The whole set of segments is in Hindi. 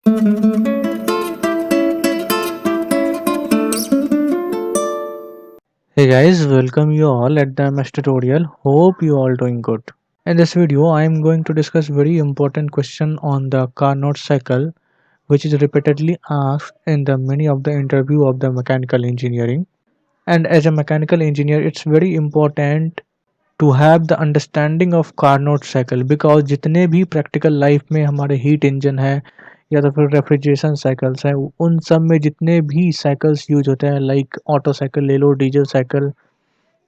Hey guys, welcome you all at the MS tutorial. Hope you all doing good. In this video, I am going to discuss very important question on the Carnot cycle, which is repeatedly asked in the many of the interview of the mechanical engineering. And as a mechanical engineer, it's very important to have the understanding of Carnot cycle because जितने भी practical life में हमारे heat engine है या तो फिर रेफ्रिजरेशन साइकिल्स हैं उन सब में जितने भी साइकिल्स यूज होते हैं लाइक ऑटो साइकिल ले लो diesel cycle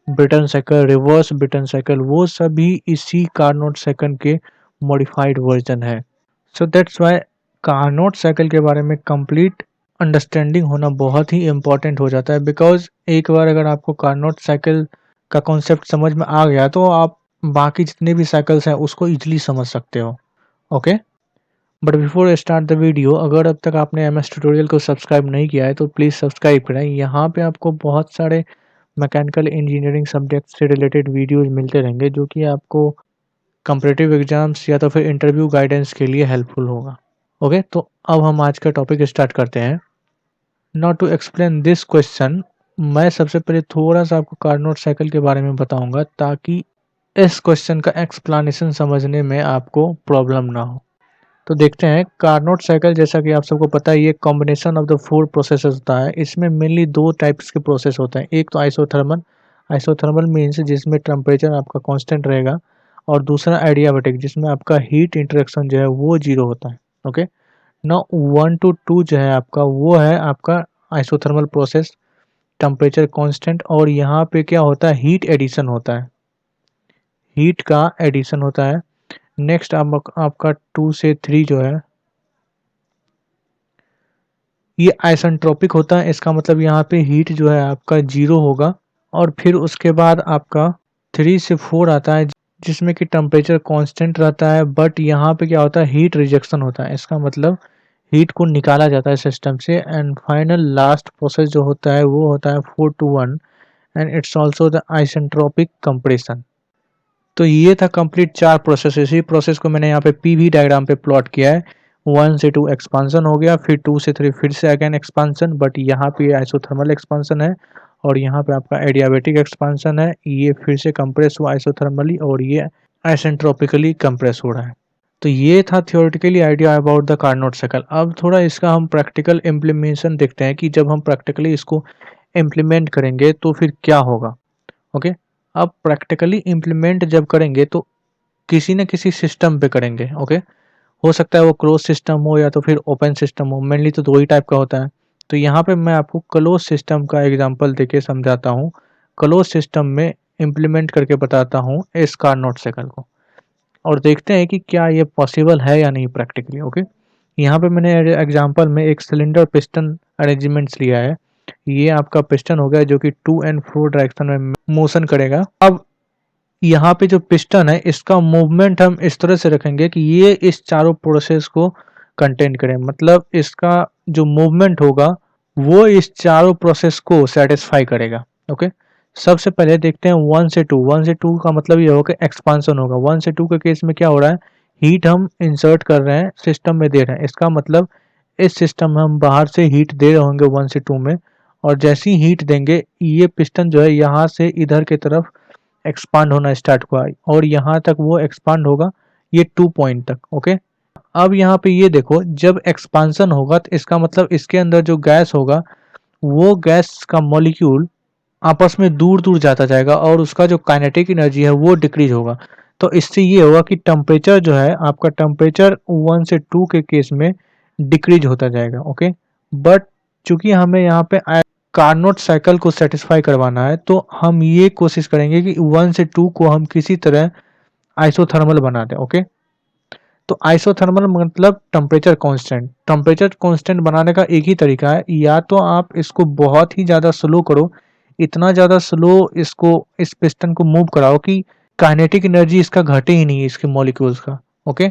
Brayton cycle reverse Brayton cycle वो सभी इसी कार्नोट साइकिल के मॉडिफाइड वर्जन है so that's why Carnot cycle के बारे में कंप्लीट अंडरस्टैंडिंग होना बहुत ही इम्पोर्टेंट हो जाता है बिकॉज एक बार अगर आपको कार्नोट साइकिल का कॉन्सेप्ट समझ में आ गया तो आप बाकी जितने भी साइकिल्स हैं उसको इजीली समझ सकते हो okay but before start the video अगर अब तक आपने एम एस ट्यूटोरियल को सब्सक्राइब नहीं किया है तो प्लीज़ सब्सक्राइब करें यहाँ पे आपको बहुत सारे मैकेनिकल इंजीनियरिंग सब्जेक्ट से रिलेटेड वीडियोस मिलते रहेंगे जो कि आपको कंपटीटिव एग्जाम्स या तो फिर इंटरव्यू गाइडेंस के लिए हेल्पफुल होगा ओके तो अब हम आज का टॉपिक स्टार्ट करते हैं not to explain this question मैं सबसे पहले थोड़ा सा आपको कार्नोट साइकिल के बारे में बताऊंगा ताकि इस क्वेश्चन का एक्सप्लेनेशन समझने में आपको प्रॉब्लम ना हो तो देखते हैं कार्नोट साइकिल जैसा कि आप सबको पता है ये combination of the four process होता है इसमें मेनली दो टाइप्स के प्रोसेस होते हैं एक तो आइसोथर्मल आइसोथर्मल मीन्स जिसमें टेम्परेचर आपका कांस्टेंट रहेगा और दूसरा एडियाबैटिक जिसमें आपका हीट इंटरेक्शन जो है वो जीरो होता है ओके ना 1 to 2 जो है आपका वो है आपका आइसोथर्मल प्रोसेस टेम्परेचर कांस्टेंट और यहाँ पे क्या होता है हीट एडिशन होता है हीट का एडिशन होता है नेक्स्ट आपका 2 से 3 जो है ये आइसेंट्रोपिक होता है इसका मतलब यहाँ पे हीट जो है आपका जीरो होगा और फिर उसके बाद आपका 3 से 4 आता है जिसमें कि टेम्परेचर कांस्टेंट रहता है बट यहाँ पे क्या होता है हीट रिजेक्शन होता है इसका मतलब हीट को निकाला जाता है सिस्टम से एंड फाइनल लास्ट प्रोसेस जो होता है वो होता है 4 to 1 and it's also the isentropic compression तो ये था कंप्लीट 4 प्रोसेस इसी प्रोसेस को मैंने यहाँ पे पीवी डायग्राम पे प्लॉट किया है 1 से 2 एक्सपांसन हो गया फिर 2 से 3 फिर से अगेन एक्सपांसन बट यहाँ पे आइसोथर्मल एक्सपांसन है और यहाँ पे आपका एडियाबेटिक एक्सपांसन है ये फिर से कंप्रेस हुआ आइसोथर्मली और ये आइसेंट्रोपिकली कंप्रेस हो रहा है तो ये था theoretically idea about the Carnot cycle अब थोड़ा इसका हम प्रैक्टिकल इम्प्लीमेंटेशन देखते हैं कि जब हम प्रैक्टिकली इसको इम्प्लीमेंट करेंगे तो फिर क्या होगा ओके अब प्रैक्टिकली इम्प्लीमेंट जब करेंगे तो किसी न किसी सिस्टम पे करेंगे ओके हो सकता है वो क्लोज सिस्टम हो या तो फिर ओपन सिस्टम हो मेनली तो दो ही टाइप का होता है तो यहाँ पे मैं आपको क्लोज सिस्टम का एग्जांपल देके समझाता हूँ क्लोज सिस्टम में इम्प्लीमेंट करके बताता हूँ इस कार्नोट साइकिल को और देखते हैं कि क्या ये पॉसिबल है या नहीं प्रैक्टिकली ओके यहाँ पे मैंने एग्जांपल में एक सिलेंडर पिस्टन अरेंजमेंट्स लिया है ये आपका पिस्टन हो गया जो कि 2 and 4 डायरेक्शन में मोशन करेगा अब यहाँ पे जो पिस्टन है इसका मूवमेंट हम इस तरह से रखेंगे कि ये इस चारों प्रोसेस को कंटेन करे मतलब इसका जो मूवमेंट होगा वो इस चारों प्रोसेस को सेटिस्फाई करेगा ओके सबसे पहले देखते हैं 1 से 2 का मतलब ये होगा कि एक्सपांसन होगा 1 से 2 के केस में क्या हो रहा है हीट हम इंसर्ट कर रहे हैं सिस्टम में दे रहे हैं इसका मतलब इस सिस्टम में हम बाहर से हीट दे रहे होंगे 1 से 2 में और जैसी हीट देंगे ये पिस्टन जो है यहाँ से इधर की तरफ एक्सपांड होना स्टार्ट हुआ और यहाँ तक वो एक्सपांड होगा ये 2 पॉइंट तक ओके अब यहाँ पे ये देखो जब एक्सपांसन होगा तो इसका मतलब इसके अंदर जो गैस होगा वो गैस का मॉलिक्यूल आपस में दूर दूर जाता जाएगा और उसका जो काइनेटिक एनर्जी है वो डिक्रीज होगा तो इससे ये होगा कि टेम्परेचर जो है आपका टेम्परेचर 1 से 2 के केस में डिक्रीज होता जाएगा ओके बट चूंकि हमें यहाँ पे कार्नोट साइकिल को सेटिस्फाई करवाना है तो हम ये कोशिश करेंगे कि 1 से 2 को हम किसी तरह आइसोथर्मल बना दें ओके तो आइसोथर्मल मतलब टेम्परेचर कांस्टेंट बनाने का एक ही तरीका है या तो आप इसको बहुत ही ज़्यादा स्लो करो इतना ज़्यादा स्लो इसको इस पिस्टन को मूव कराओ कि काइनेटिक एनर्जी इसका घटे ही नहीं इसके मॉलिक्यूल्स का ओके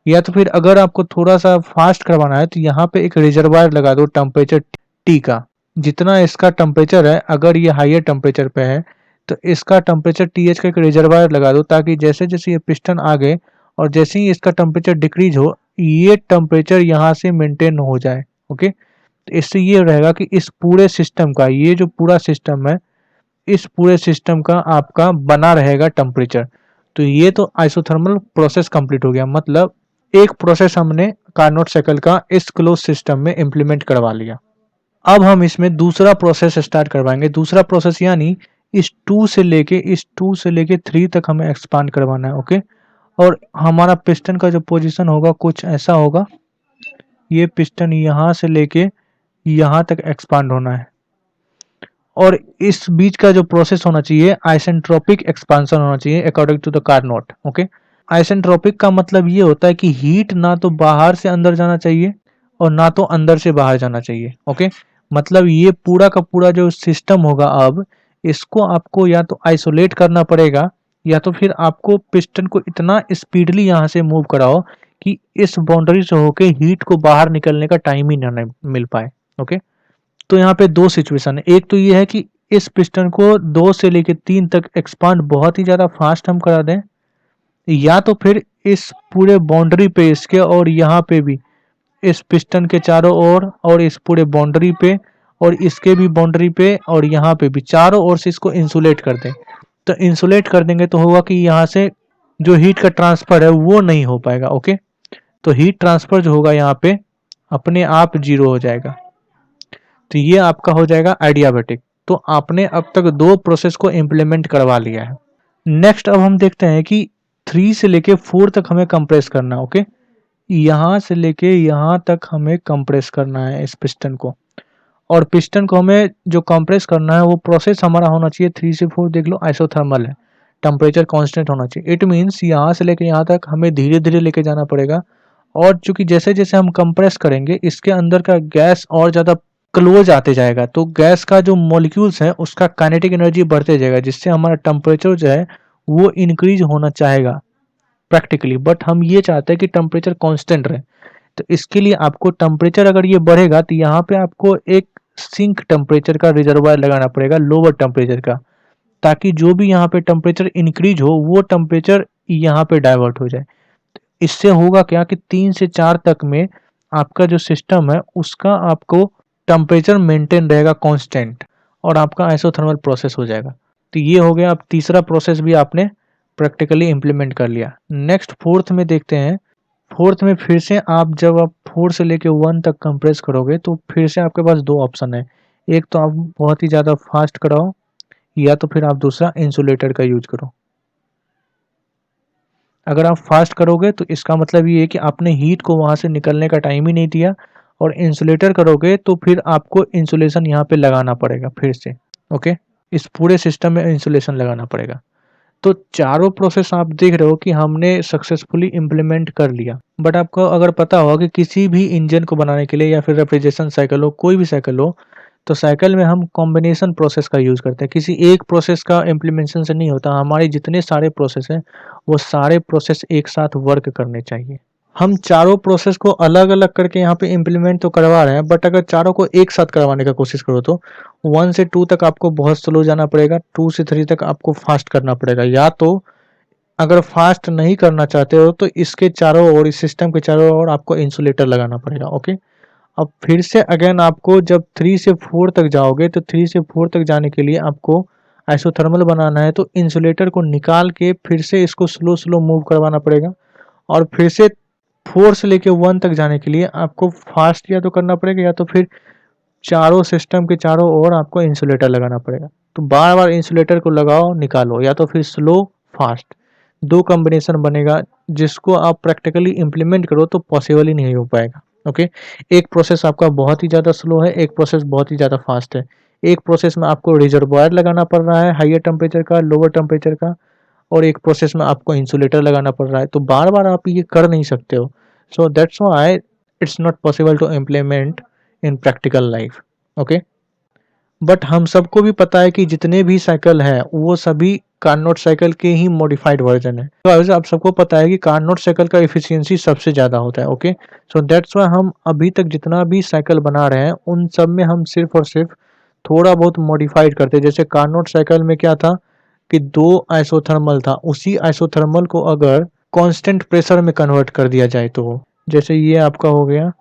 या तो फिर अगर आपको थोड़ा सा फास्ट करवाना है तो यहाँ पे एक रिजर्वायर लगा दो टेम्परेचर टी का जितना इसका टेम्परेचर है अगर ये हायर टेम्परेचर पे है तो इसका टेम्परेचर टी एच का एक रिजर्वायर लगा दो ताकि जैसे जैसे ये पिस्टन आगे और जैसे ही इसका टेम्परेचर डिक्रीज हो ये टेम्परेचर यहाँ से मेंटेन हो जाए। ओके, तो इससे ये रहेगा कि इस पूरे सिस्टम का, ये जो पूरा सिस्टम है, इस पूरे सिस्टम का आपका बना रहेगा टेम्परेचर। तो ये तो आइसोथर्मल प्रोसेस कंप्लीट हो गया, मतलब एक प्रोसेस हमने कार्नोट साइकिल का इस क्लोज सिस्टम में इंप्लीमेंट करवा लिया। अब हम इसमें दूसरा प्रोसेस स्टार्ट करवाएंगे। दूसरा प्रोसेस यानी इस 2 से लेके 3 तक हमें एक्सपांड करवाना है। ओके, और हमारा पिस्टन का जो पोजीशन होगा कुछ ऐसा होगा, ये पिस्टन यहाँ से लेके यहाँ तक एक्सपांड होना है, और इस बीच का जो प्रोसेस होना चाहिए आइसेंट्रोपिक एक्सपांशन होना चाहिए according to the Carnot. Okay, isentropic का मतलब ये होता है कि हीट ना तो बाहर से अंदर जाना चाहिए और ना तो अंदर से बाहर जाना चाहिए। ओके, मतलब ये पूरा का पूरा जो सिस्टम होगा, अब इसको आपको या तो आइसोलेट करना पड़ेगा या तो फिर आपको पिस्टन को इतना स्पीडली यहाँ से मूव कराओ कि इस बाउंड्री से होके हीट को बाहर निकलने का टाइम ही ना मिल पाए। ओके, तो यहाँ पे दो सिचुएशन है। एक तो ये है कि इस पिस्टन को 2 से लेके 3 तक एक्सपांड बहुत ही ज़्यादा फास्ट हम करा दें, या तो फिर इस पूरे बाउंड्री पे इसके और यहाँ पे भी, इस पिस्टन के चारों ओर और इस पूरे बाउंड्री पे और इसके भी बाउंड्री पे और यहाँ पे भी चारों ओर से इसको इंसुलेट कर दें। तो इंसुलेट कर देंगे तो होगा कि यहाँ से जो हीट का ट्रांसफर है वो नहीं हो पाएगा। ओके, तो हीट ट्रांसफर जो होगा यहाँ पे अपने आप जीरो हो जाएगा। तो ये आपका हो जाएगा एडियाबेटिक। तो आपने अब तक 2 प्रोसेस को इम्प्लीमेंट करवा लिया है। नेक्स्ट अब हम देखते हैं कि 3 से लेके 4 तक हमें कंप्रेस करना है। ओके, यहाँ से लेके यहाँ तक हमें कंप्रेस करना है इस पिस्टन को, और पिस्टन को हमें जो कंप्रेस करना है वो प्रोसेस हमारा होना चाहिए 3 से 4, देख लो आइसोथर्मल है, टेम्परेचर कांस्टेंट होना चाहिए। इट मीन्स यहाँ से लेके यहाँ तक हमें धीरे धीरे लेके जाना पड़ेगा, और चूंकि जैसे जैसे हम कंप्रेस करेंगे इसके अंदर का गैस और ज़्यादा क्लोज आते जाएगा, तो गैस का जो मॉलिक्यूल्स है उसका काइनेटिक एनर्जी बढ़ते जाएगा, जिससे हमारा टेम्परेचर जो है वो इंक्रीज होना चाहेगा प्रैक्टिकली। बट हम ये चाहते हैं कि टेम्परेचर कांस्टेंट रहे। तो इसके लिए आपको टेम्परेचर अगर ये बढ़ेगा तो यहाँ पे आपको एक सिंक टेम्परेचर का रिजर्वायर लगाना पड़ेगा, लोअर टेम्परेचर का, ताकि जो भी यहाँ पे टेम्परेचर इंक्रीज हो वो टेम्परेचर यहाँ पे डाइवर्ट हो जाए। इससे होगा क्या कि 3 से 4 तक में आपका जो सिस्टम है उसका आपको टेम्परेचर मेंटेन रहेगा कांस्टेंट, और आपका आइसोथर्मल प्रोसेस हो जाएगा। तो ये हो गया, अब तीसरा प्रोसेस भी आपने प्रैक्टिकली इम्प्लीमेंट कर लिया। नेक्स्ट फोर्थ में देखते हैं। फोर्थ में फिर से आप जब आप 4 से लेके 1 तक कंप्रेस करोगे तो फिर से आपके पास 2 ऑप्शन है। एक तो आप बहुत ही ज़्यादा फास्ट कराओ, या तो फिर आप दूसरा इंसुलेटर का यूज करो। अगर आप फास्ट करोगे तो इसका मतलब ये है कि आपने हीट को वहाँ से निकलने का टाइम ही नहीं दिया, और इंसुलेटर करोगे तो फिर आपको इंसुलेशन यहाँ पे लगाना पड़ेगा फिर से। ओके, इस पूरे सिस्टम में इंसुलेशन लगाना पड़ेगा। तो चारों प्रोसेस आप देख रहे हो कि हमने सक्सेसफुली इम्प्लीमेंट कर लिया। बट आपको अगर पता होगा कि किसी भी इंजन को बनाने के लिए या फिर रेफ्रिजरेशन साइकिल हो, कोई भी साइकिल हो, तो साइकिल में हम कॉम्बिनेशन प्रोसेस का यूज़ करते हैं। किसी एक प्रोसेस का इम्प्लीमेंटेशन से नहीं होता, हमारे जितने सारे प्रोसेस हैं वो सारे प्रोसेस एक साथ वर्क करने चाहिए। हम चारों प्रोसेस को अलग अलग करके यहाँ पे इम्प्लीमेंट तो करवा रहे हैं, बट अगर चारों को एक साथ करवाने का कोशिश करो तो 1 से 2 तक आपको बहुत स्लो जाना पड़ेगा, 2 से 3 तक आपको फास्ट करना पड़ेगा। या तो अगर फास्ट नहीं करना चाहते हो तो इसके चारों ओर, इस सिस्टम के चारों ओर आपको इंसुलेटर लगाना पड़ेगा। ओके, अब फिर से अगेन आपको जब 3 से 4 तक जाओगे तो 3 से 4 तक जाने के लिए आपको आइसोथर्मल बनाना है, तो इंसुलेटर को निकाल के फिर से इसको स्लो स्लो मूव करवाना पड़ेगा, और फिर से 4 से लेके 1 तक जाने के लिए आपको फास्ट या तो करना पड़ेगा या तो फिर चारों सिस्टम के चारों ओर आपको इंसुलेटर लगाना पड़ेगा। तो बार बार इंसुलेटर को लगाओ निकालो, या तो फिर स्लो फास्ट, 2 कॉम्बिनेशन बनेगा, जिसको आप प्रैक्टिकली इम्प्लीमेंट करो तो पॉसिबल ही नहीं हो पाएगा। ओके, एक प्रोसेस आपका बहुत ही ज़्यादा स्लो है, एक प्रोसेस बहुत ही ज़्यादा फास्ट है। एक प्रोसेस में आपको रिजर्वायर लगाना पड़ रहा है हाइयर टेम्परेचर का, लोअर टेम्परेचर का, और एक प्रोसेस में आपको इंसुलेटर लगाना पड़ रहा है। तो बार बार आप ये कर नहीं सकते हो। So that's why it's not possible to implement in practical life. Okay, but हम सबको भी पता है कि जितने भी साइकिल है वो सभी कार्नोट साइकिल के ही मॉडिफाइड वर्जन है। तो वैसे आप सबको पता है कि कार्नोट साइकिल का एफिशिएंसी सबसे ज़्यादा होता है। ओके, सो दैट्स व्हाई हम अभी तक जितना भी साइकिल बना रहे हैं उन सब में हम सिर्फ और सिर्फ थोड़ा बहुत मॉडिफाइड करते हैं। जैसे कार्नोट साइकिल में क्या था कि 2 आइसोथर्मल था, उसी आइसोथर्मल को अगर कांस्टेंट प्रेशर में कन्वर्ट कर दिया जाए तो जैसे ये आपका हो गया,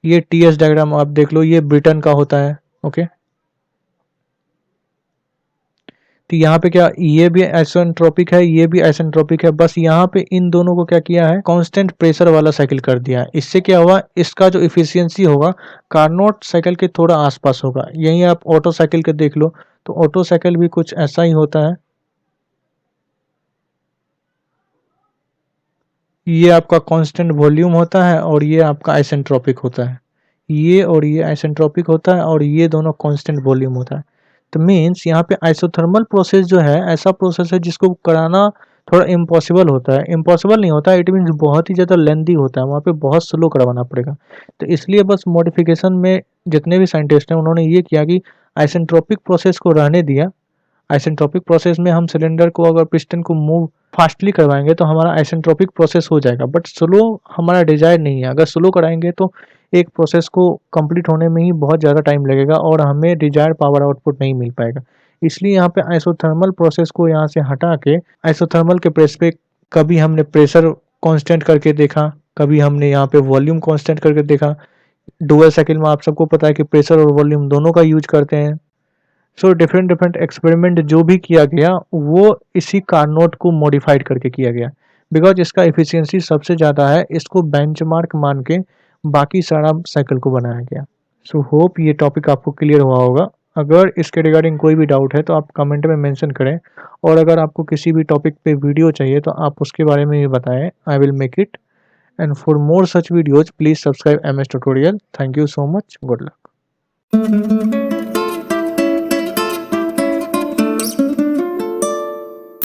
ये टीएस डायग्राम आप देख लो, ये ब्रिटेन का होता है। ओके, तो यहाँ पे क्या ये भी आइसेंट्रोपिक है, ये भी आइसेंट्रोपिक है, बस यहाँ पे इन दोनों को क्या किया है, कांस्टेंट प्रेशर वाला साइकिल कर दिया है। इससे क्या हुआ, इसका जो इफिशियंसी होगा कार्नोट साइकिल के थोड़ा आसपास होगा। यही आप ऑटो साइकिल के देख लो, तो ऑटो साइकिल भी कुछ ऐसा ही होता है। ये आपका कांस्टेंट वॉल्यूम होता है और ये आपका आइसेंट्रोपिक होता है। ये और ये आइसेंट्रोपिक होता है और ये दोनों कांस्टेंट वॉल्यूम होता है। तो मीन्स यहाँ पे आइसोथर्मल प्रोसेस जो है ऐसा प्रोसेस है जिसको कराना थोड़ा इम्पॉसिबल होता है। इम्पॉसिबल नहीं होता, इट मीन्स बहुत ही ज़्यादा लेंदी होता है, वहाँ पे बहुत स्लो करवाना पड़ेगा। तो इसलिए बस मॉडिफिकेशन में जितने भी साइंटिस्ट हैं उन्होंने ये किया कि आइसेंट्रोपिक प्रोसेस को रहने दिया। आइसेंट्रोपिक प्रोसेस में हम सिलेंडर को अगर पिस्टन को मूव फास्टली करवाएंगे तो हमारा आइसेंट्रोपिक प्रोसेस हो जाएगा, बट स्लो हमारा डिजायर नहीं है। अगर स्लो कराएंगे तो एक प्रोसेस को कंप्लीट होने में ही बहुत ज़्यादा टाइम लगेगा और हमें डिजायर पावर आउटपुट नहीं मिल पाएगा। इसलिए यहाँ पे आइसोथर्मल प्रोसेस को यहाँ से हटा के आइसोथर्मल के प्रेस पे कभी हमने प्रेशर कांस्टेंट करके देखा, कभी हमने यहाँ पे वॉल्यूम कांस्टेंट करके देखा। डुअल साइकिल में आप सबको पता है कि प्रेशर और वॉल्यूम दोनों का यूज करते हैं। सो डिफरेंट डिफरेंट एक्सपेरिमेंट जो भी किया गया वो इसी कार्नोट को मॉडिफाइड करके किया गया, बिकॉज इसका एफिशिएंसी सबसे ज़्यादा है। इसको बेंचमार्क मान के बाकी सारा साइकिल को बनाया गया। सो होप ये टॉपिक आपको क्लियर हुआ होगा। अगर इसके रिगार्डिंग कोई भी डाउट है तो आप कमेंट में मेंशन करें, और अगर आपको किसी भी टॉपिक पे वीडियो चाहिए तो आप उसके बारे में भी बताएं, I will make it. And for more such videos please subscribe M S tutorial. Thank you so much, good luck.